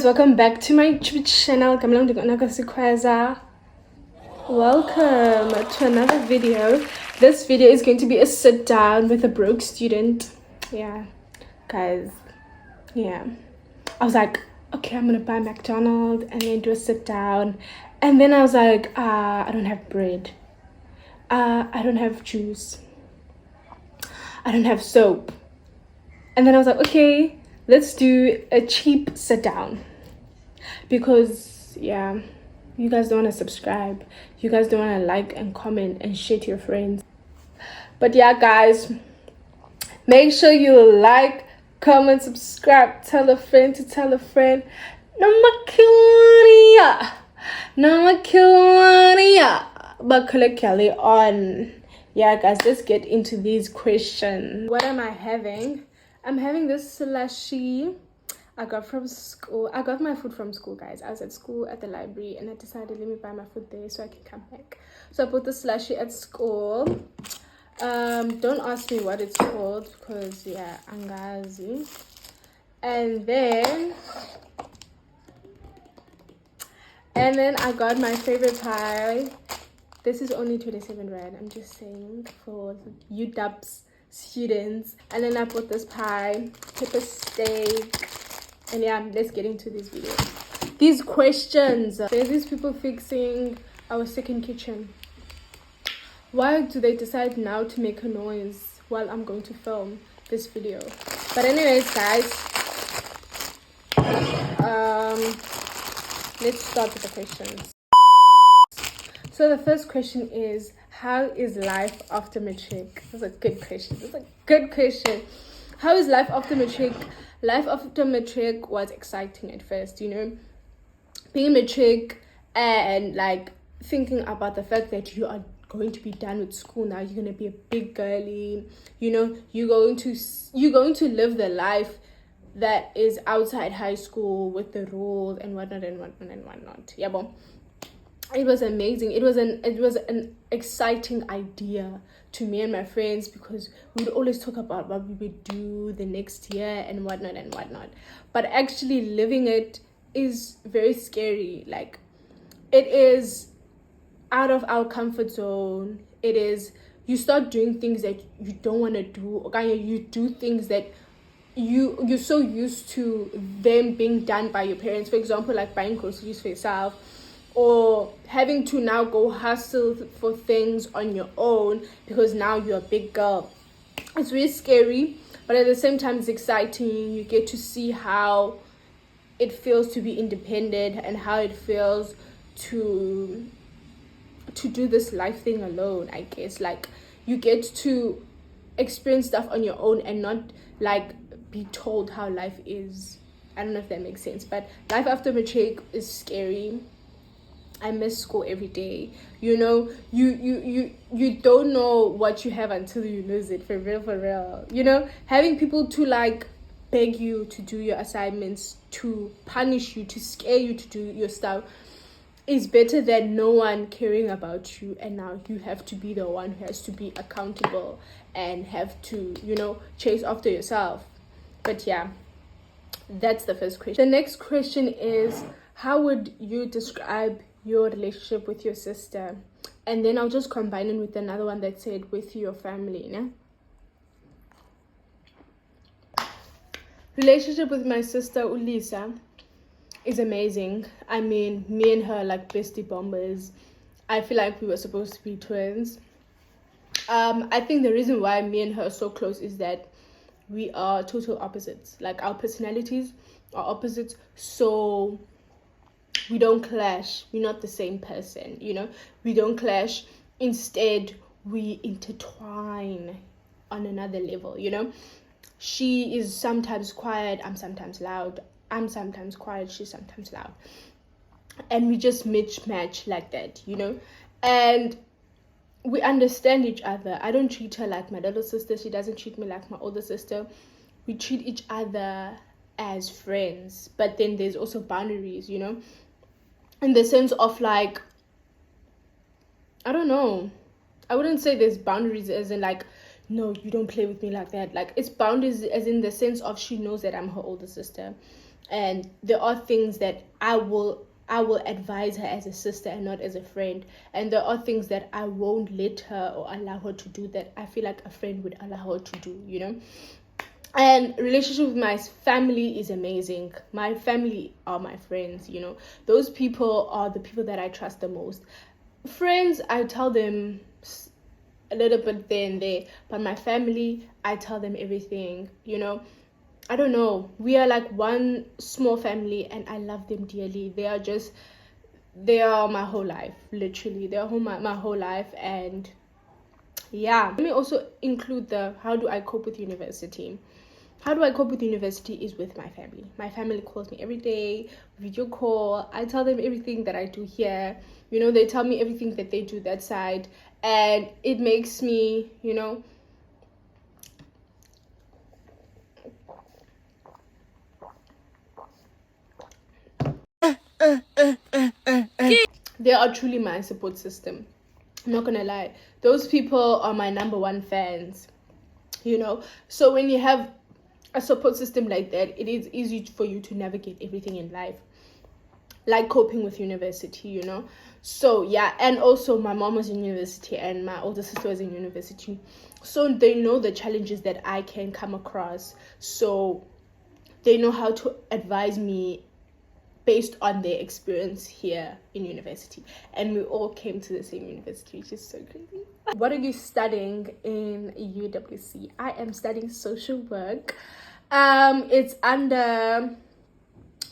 welcome back to my YouTube channel. Welcome to another video. This video is going to be a sit down with a broke student. Yeah, guys. Yeah, I was like, okay, I'm gonna buy McDonald's and then do a sit down, and then I was like, I don't have bread, I don't have juice, I don't have soap, and then I was like, okay, let's do a cheap sit down, because yeah, you guys don't want to subscribe, you guys don't want to like and comment and share to your friends. But yeah, guys, make sure you like, comment, subscribe, tell a friend to tell a friend. But click Kelly on. Yeah, guys, let's get into these questions. What am I having? I'm having this slushy I got from school. I got my food from school, guys. I was at school at the library and I decided, let me buy my food there so I can come back. So I bought the slushy at school. Don't ask me what it's called because yeah, angazi. And then I got my favorite pie. This is only 27 rand, I'm just saying, for UW students. And then I bought this pie, pepper steak, and yeah, let's get into this video. These questions. There's these people fixing our second kitchen. Why do they decide now to make a noise while I'm going to film this video? But anyways, guys, let's start with the questions. So the first question is, how is life after matric? That's a good question. That's a good question. How is life after matric? Life after matric was exciting at first, you know, being matric and like thinking about the fact that you are going to be done with school now. You're going to be a big girly, you know, you're going to live the life that is outside high school with the rules and whatnot and whatnot and whatnot. Yeah, but it was amazing. It was an exciting idea to me and my friends because we would always talk about what we would do the next year and whatnot and whatnot. But actually living it is very scary. Like, it is out of our comfort zone. It is, you start doing things that you don't want to do. Okay, you do things that you're so used to them being done by your parents. For example, like buying groceries for yourself, or having to now go hustle for things on your own because now you're a big girl. It's really scary, but at the same time it's exciting. You get to see how it feels to be independent and how it feels to do this life thing alone, I guess. Like, you get to experience stuff on your own and not like be told how life is. I don't know if that makes sense, but life after matric is scary. I miss school every day. You know, you don't know what you have until you lose it, for real. You know, having people to like beg you to do your assignments, to punish you, to scare you to do your stuff is better than no one caring about you, and now you have to be the one who has to be accountable and have to, you know, chase after yourself. But yeah, that's the first question. The next question is, how would you describe your relationship with your sister? And then I'll just combine it with another one that said with your family, né? Relationship with my sister Ulisa is amazing. I mean, me and her like bestie bombers. I feel like we were supposed to be twins. I think the reason why me and her are so close is that we are total opposites. Like, our personalities are opposites, so we don't clash. We're not the same person, you know. We don't clash. Instead, we intertwine on another level, you know. She is sometimes quiet, I'm sometimes loud. I'm sometimes quiet, she's sometimes loud. And we just match like that, you know. And we understand each other. I don't treat her like my little sister. She doesn't treat me like my older sister. We treat each other as friends. But then there's also boundaries, you know. In the sense of like, I don't know. I wouldn't say there's boundaries as in like, no, you don't play with me like that. Like, it's boundaries as in the sense of she knows that I'm her older sister. and there are things that I will advise her as a sister and not as a friend, and there are things that I won't let her or allow her to do that I feel like a friend would allow her to do, And relationship with my family is amazing. My family are my friends, those people are the people that I trust the most. Friends, I tell them a little bit there and there, but my family, I tell them everything. I don't know, we are like one small family, and I love them dearly. They are my whole life, literally. They are my whole life. And yeah, let me also include the how do I cope with university. How do I cope with university is with my family. My family calls me every day, video call. I tell them everything that I do here. They tell me everything that they do that side. And it makes me, they are truly my support system. I'm not gonna lie. Those people are my number one fans. So when you have a support system like that, it is easy for you to navigate everything in life, like coping with university. So yeah. And also my mom was in university and my older sister was in university, so they know the challenges that I can come across, so they know how to advise me based on their experience here in university. And we all came to the same university, which is so crazy. What are you studying in UWC? I am studying social work. It's under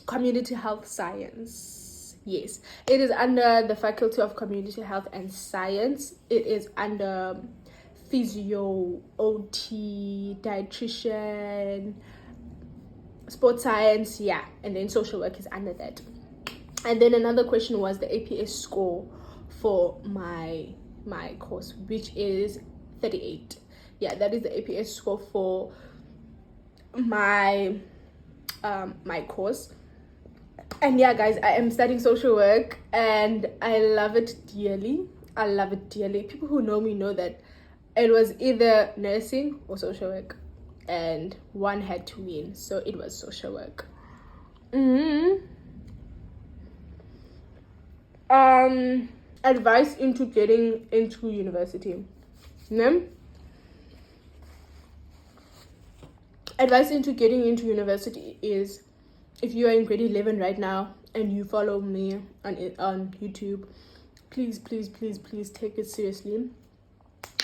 community health science. Yes, it is under the Faculty of Community Health and Science. It is under physio, OT, dietitian, sports science, yeah, and then social work is under that. And then another question was the APS score for my course, which is 38. Yeah, that is the APS score for my my course. And yeah, guys, I am studying social work and I love it dearly. People who know me know that it was either nursing or social work, and one had to win, so it was social work. Advice into getting into university. Advice into getting into university is, if you are in grade 11 right now and you follow me on YouTube, please take it seriously.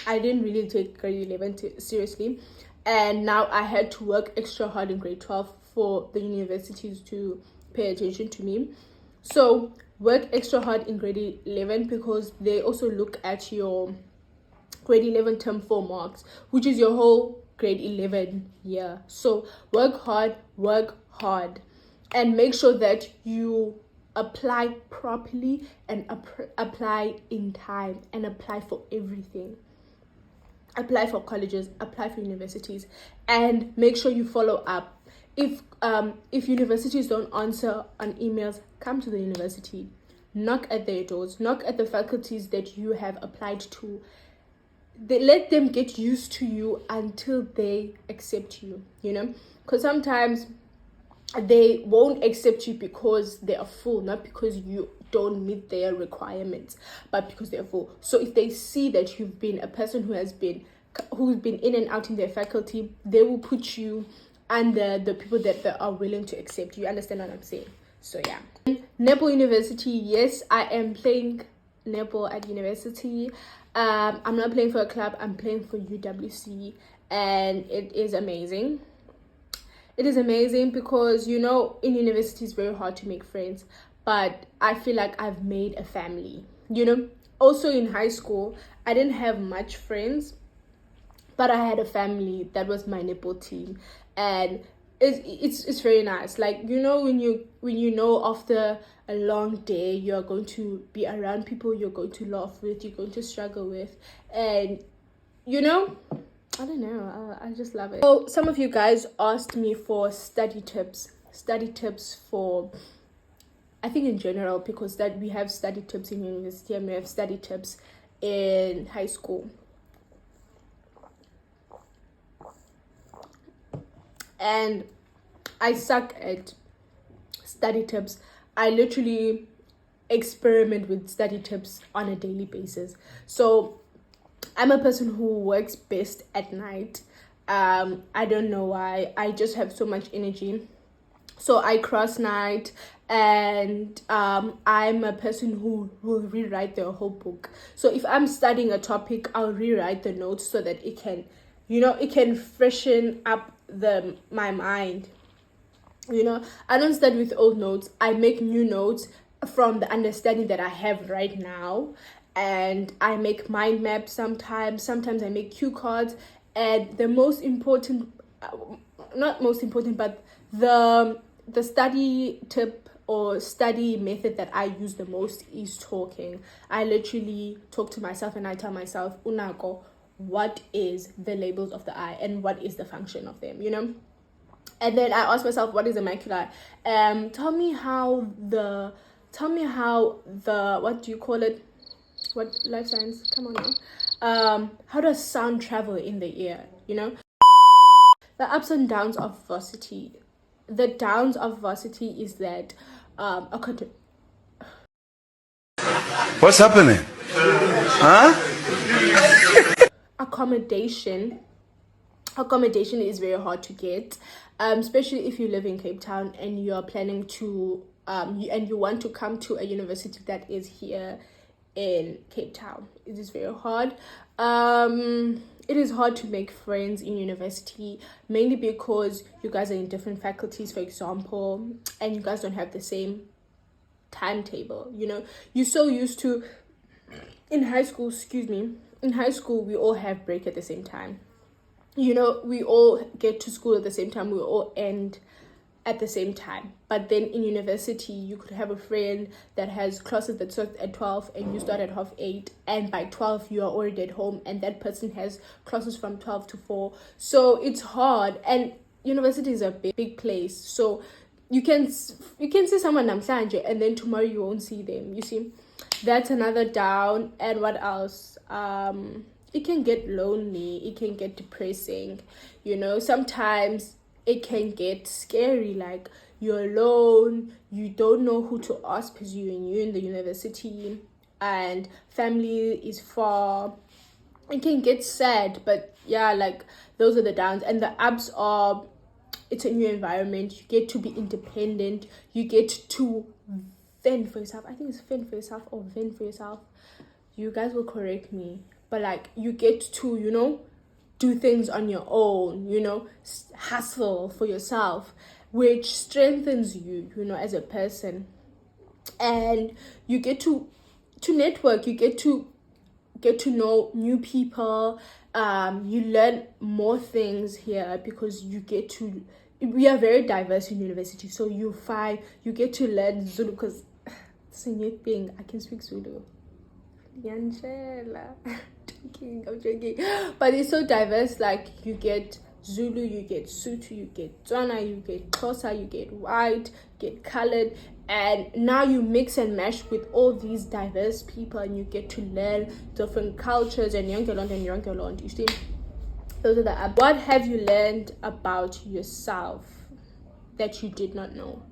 I didn't really take grade 11 seriously, and now I had to work extra hard in grade 12 for the universities to pay attention to me. So work extra hard in grade 11, because they also look at your grade 11 term 4 marks, which is your whole grade 11 year. So work hard, and make sure that you apply properly and apply in time, and apply for everything. Apply for colleges, apply for universities, and make sure you follow up. If universities don't answer on emails, come to the university, knock at their doors, knock at the faculties that you have applied to. Let them get used to you until they accept you, because sometimes they won't accept you because they are full, not because you don't meet their requirements, but because they're full. So if they see that you've been a person who's been in and out in their faculty, they will put you under the people that are willing to accept you. Understand what I'm saying? So yeah. Netball University, yes, I am playing netball at university. I'm not playing for a club, I'm playing for UWC, and it is amazing. It is amazing because, in university it's very hard to make friends, but I feel like I've made a family, Also in high school, I didn't have much friends, but I had a family that was my netball team, and it's very nice. Like, when you know after a long day you're going to be around people you're going to laugh with, you're going to struggle with, and I don't know, I just love it. So some of you guys asked me for study tips for, I think in general, because that we have study tips in university and we have study tips in high school. And I suck at study tips. I literally experiment with study tips on a daily basis. So I'm a person who works best at night. I don't know why. I just have so much energy. So I cross night, and I'm a person who will rewrite the whole book. So if I'm studying a topic, I'll rewrite the notes so that it can, it can freshen up my mind. I don't study with old notes. I make new notes from the understanding that I have right now, and I make mind maps sometimes. Sometimes I make cue cards, and the most important, not most important, but the study tip or study method that I use the most is talking. I literally talk to myself and I tell myself, Unako, what is the labels of the eye and what is the function of them, And then I ask myself, what is a macula? Tell me how the what do you call it? What, life science? Come on now. How does sound travel in the ear? The ups and downs of Varsity. The downs of Varsity is that What's happening? Huh? accommodation is very hard to get, especially if you live in Cape Town and you're planning to you want to come to a university that is here in Cape Town. It is very hard. It is hard to make friends in university, mainly because you guys are in different faculties, for example, and you guys don't have the same timetable. You're so used to, in high school, we all have break at the same time. We all get to school at the same time, we all end at the same time. But then in university, you could have a friend that has classes that start at 12 and you start at 8:30, and by 12 you are already at home, and that person has classes from 12 to 4. So it's hard, and university is a big place, so you can see someone namhlanje and then tomorrow you won't see them. You see, that's another down. And what else? It can get lonely, it can get depressing, sometimes it can get scary, like you're alone, you don't know who to ask because you're in the university and family is far. It can get sad, but yeah, like those are the downs. And the ups are, it's a new environment, you get to be independent, you get to fend for yourself. I think it's fend for yourself or vent for yourself. You guys will correct me, but like you get to do things on your own, hustle for yourself, which strengthens you, as a person. And you get to network, you get to know new people. You learn more things here because we are very diverse in university, so you get to learn Zulu, because it's a new thing. I can speak Zulu. Yanjela. I'm joking. But it's so diverse. Like you get Zulu, you get Sotho, you get Tswana, you get Xhosa, you get white, you get colored, and now you mix and mash with all these diverse people, and you get to learn different cultures and Yonkelond. You see, those are the. What have you learned about yourself that you did not know?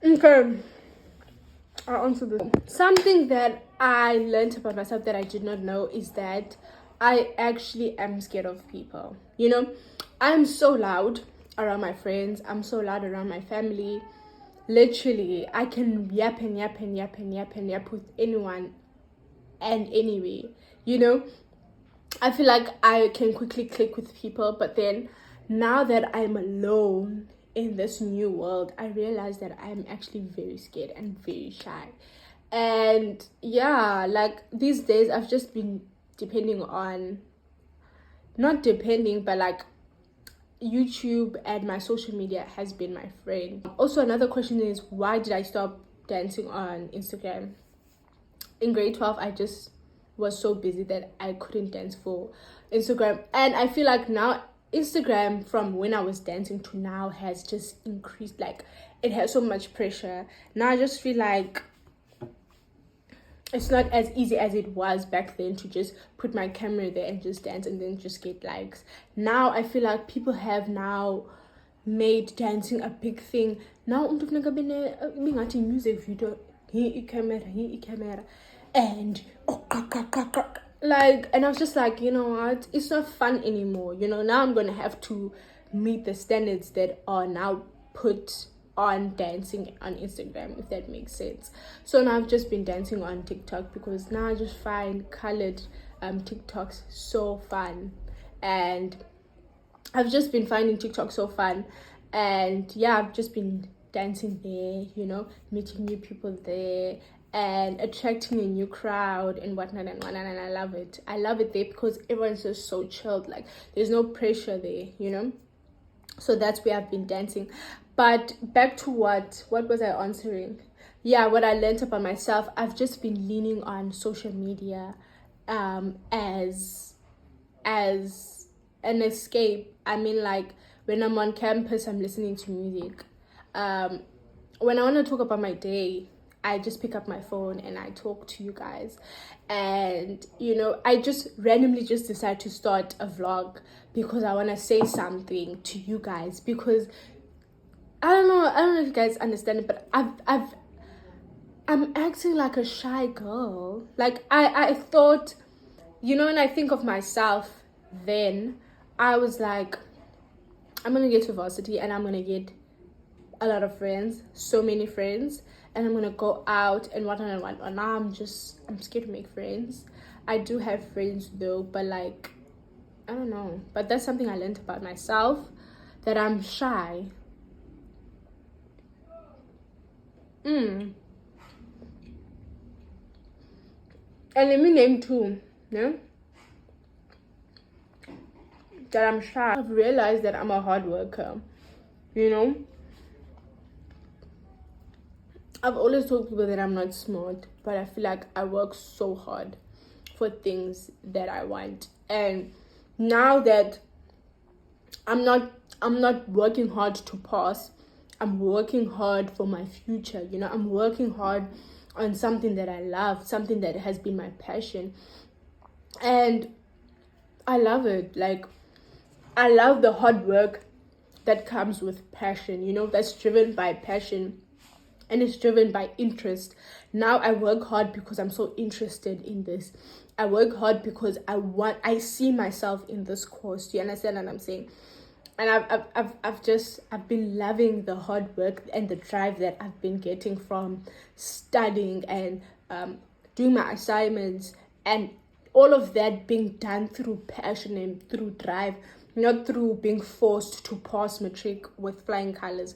Okay, I'll answer this. Something that I learned about myself that I did not know is that I actually am scared of people. I'm so loud around my friends, I'm so loud around my family. Literally, I can yap and yap and yap and yap and yap with anyone and anyway. I feel like I can quickly click with people, but then now that I'm alone in this new world, I realize that I'm actually very scared and very shy. And yeah, like these days I've just been depending on, not depending, but like YouTube and my social media has been my friend. Also, another question is, why did I stop dancing on Instagram? In grade 12, I just was so busy that I couldn't dance for Instagram. And I feel like now Instagram, from when I was dancing to now, has just increased. Like it has so much pressure. Now I just feel like it's not as easy as it was back then to just put my camera there and just dance and then just get likes. Now I feel like people have now made dancing a big thing. Now umntu music video, here camera, and like, and I was just like, you know what, it's not fun anymore. Now I'm gonna have to meet the standards that are now put on dancing on Instagram, if that makes sense. So now I've just been dancing on TikTok because now I just find colored TikToks so fun, and I've just been finding TikTok so fun. And yeah, I've just been dancing there, meeting new people there and attracting a new crowd and whatnot and whatnot. And I love it. I love it there because everyone's just so chilled. Like, there's no pressure there. So that's where I've been dancing. But back to what was I answering? Yeah, what I learned about myself. I've just been leaning on social media as an escape. I mean, like, when I'm on campus, I'm listening to music. When I want to talk about my day, I just pick up my phone and I talk to you guys. And I just randomly just decide to start a vlog because I want to say something to you guys, because I don't know if you guys understand it, but I'm acting like a shy girl. Like, I thought, when I think of myself then, I was like, I'm gonna get to Varsity and I'm gonna get a lot of friends, so many friends, and I'm gonna go out and whatnot and whatnot. Now I'm scared to make friends. I do have friends though, but like, I don't know. But that's something I learned about myself, that I'm shy. And let me name two, yeah? That I'm shy. I've realized that I'm a hard worker, I've always told people that I'm not smart, but I feel like I work so hard for things that I want. And now that I'm not working hard to pass, I'm working hard for my future. I'm working hard on something that I love, something that has been my passion, and I love it. Like, I love the hard work that comes with passion, that's driven by passion and it's driven by interest. Now I work hard because I'm so interested in this. I work hard because I see myself in this course. Do you understand what I'm saying? And I've been loving the hard work and the drive that I've been getting from studying and doing my assignments, and all of that being done through passion and through drive, not through being forced to pass matric with flying colors,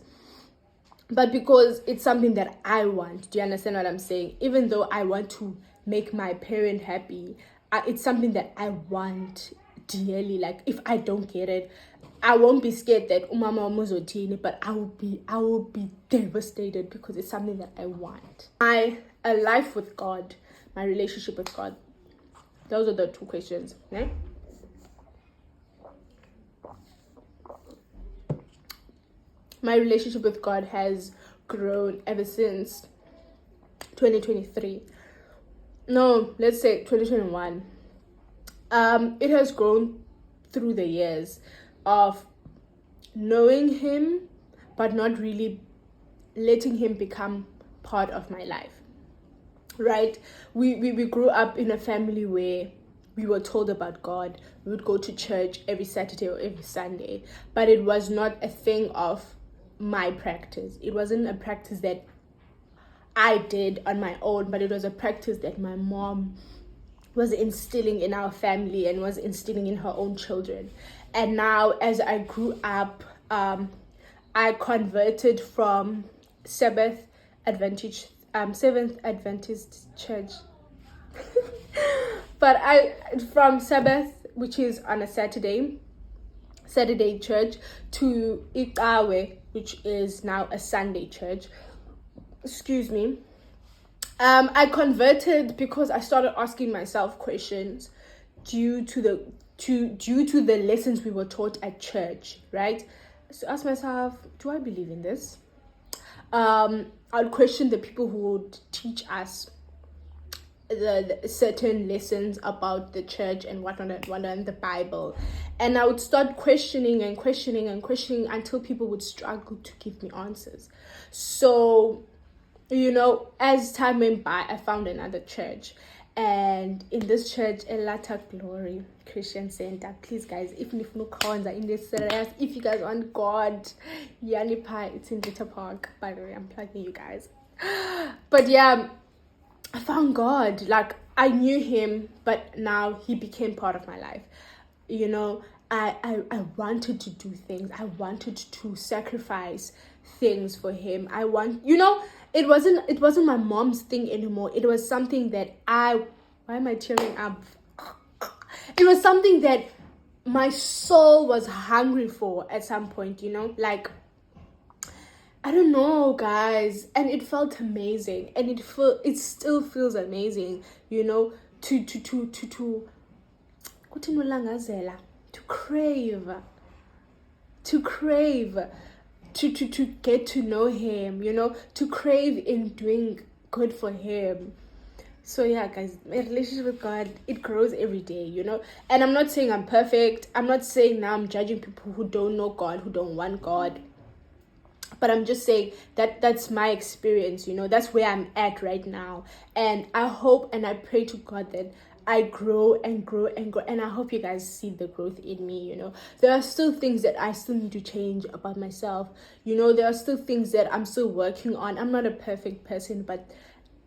but because it's something that I want. Do you understand what I'm saying? Even though I want to make my parent happy, it's something that I want dearly. Like, if I don't get it, I won't be scared that umama muzotini, but I will be devastated because it's something that I want. A life with God, my relationship with God. Those are the two questions. Yeah? My relationship with God has grown ever since 2023. No, let's say 2021. It has grown through the years of knowing him, but not really letting him become part of my life. Right? We grew up in a family where we were told about God. We would go to church every Saturday or every Sunday, but it was not a thing of my practice. It wasn't a practice that I did on my own, but it was a practice that my mom was instilling in our family and was instilling in her own children. And now, as I grew up, I converted from Seventh Adventist Church, but from Sabbath, which is on a Saturday church, to Ikawe, which is now a Sunday church. Excuse me. I converted because I started asking myself questions due to the lessons we were taught at church, right? So ask myself, do I believe in this? I'd question the people who would teach us, the certain lessons about the church and whatnot in the Bible, and I would start questioning until people would struggle to give me answers. So, as time went by, I found another church, and in this church, Elata Glory Christian Center. Please, guys, if you in this serious, if you guys want God, Yani Pai, it's in Little Park. By the way, I'm plugging you guys. But yeah, I found God. Like, I knew him, but now he became part of my life. I wanted to do things. I wanted to sacrifice things for him. It wasn't my mom's thing anymore. It was something that why am I tearing up? It was something that my soul was hungry for at some point, like, I don't know, guys, and it felt amazing, and it still feels amazing, to crave, to get to know him, to crave in doing good for him. So yeah, guys, my relationship with God, it grows every day, and I'm not saying I'm perfect. I'm not saying now I'm judging people who don't know God, who don't want God. But I'm just saying that's my experience, that's where I'm at right now. And I hope and I pray to God that I grow and grow and grow. And I hope you guys see the growth in me, There are still things that I still need to change about myself. There are still things that I'm still working on. I'm not a perfect person, but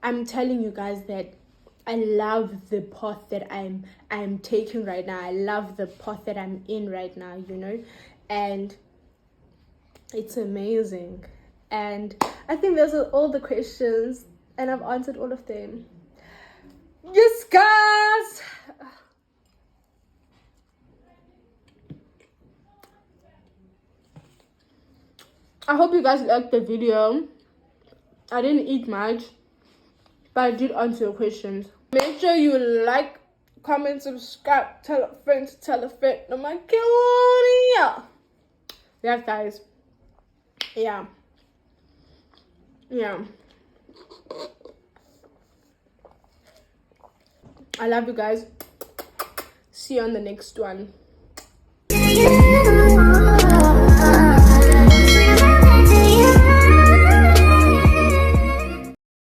I'm telling you guys that I love the path that I'm taking right now. I love the path that I'm in right now, And it's amazing. And I think those are all the questions, and I've answered all of them. Yes, guys. I hope you guys liked the video. I didn't eat much, but I did answer your questions. Make sure you like, comment, subscribe, tell a friend to tell a friend. No, my God. Yeah, guys. Yeah. I love you guys. See you on the next one.